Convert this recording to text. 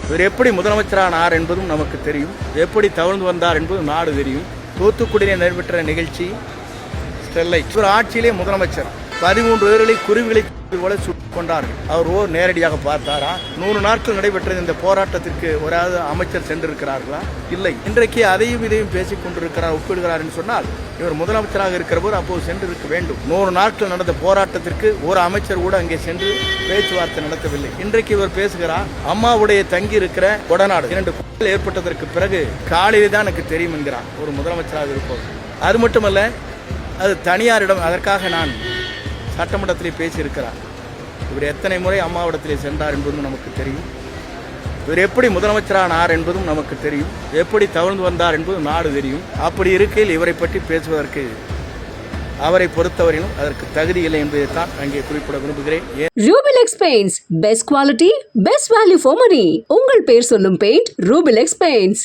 இவர் எப்படி முதலமைச்சரானார் என்பதும் நமக்கு தெரியும். எப்படி தவழ்ந்து வந்தார் என்பதும் நாடு தெரியும். தூத்துக்குடியில் நடைபெற்ற நிகழ்ச்சி ஸ்டெர்லைட். இவர் ஆட்சியிலே முதலமைச்சர் 13 பேர்களை குருவிகளை போல சுட்டுக் கொண்டார்கள். அவர் நேரடியாக பார்த்தாரா? 100 நாட்கள் நடைபெற்ற இந்த போராட்டத்திற்கு ஒரு அமைச்சர் சென்றிருக்கிறார்களா? இல்லை. இன்றைக்கு அதையும் இதையும் பேசிக் கொண்டிருக்கிறார், ஒப்பிடுகிறார் என்று சொன்னால் இவர் முதலமைச்சராக இருக்கிற போது அப்போது சென்றிருக்க வேண்டும். 100 நாட்கள் நடந்த போராட்டத்திற்கு ஒரு அமைச்சர் கூட அங்கே சென்று பேச்சுவார்த்தை நடத்தவில்லை. இன்றைக்கு இவர் பேசுகிறார், அம்மாவுடைய தங்கி இருக்கிற கொடநாடு 2 குற்றங்கள் ஏற்பட்டதற்கு பிறகு காலையிலே தான் எனக்கு தெரியும் என்கிறார் ஒரு முதலமைச்சராக இருப்போம். அது மட்டுமல்ல, அது தனியாரிடம், அதற்காக நான் சட்டமன்றத்திலே பேசியிருக்கிறார். இவர் எத்தனை முறை அம்மாவிடத்திலே சென்றார் என்பதும் நமக்கு தெரியும். இவர் எப்படி முதலமைச்சரானார் என்பதும் நமக்கு தெரியும். எப்படி தவழ்ந்து வந்தார் என்பதும் நாடு தெரியும். அப்படி இருக்கையில் இவரை பற்றி பேசுவதற்கு அவரை பொறுத்தவரையிலும் அதற்கு தகுதி இல்லை என்பதைத்தான் அங்கே குறிப்பிட விரும்புகிறேன். ரூபிலெக்ஸ் paints, best quality, best value for money. உங்கள் பேர் சொல்லும் பெயிண்ட் ரூபிலெக்ஸ் பெயிண்ட்ஸ்.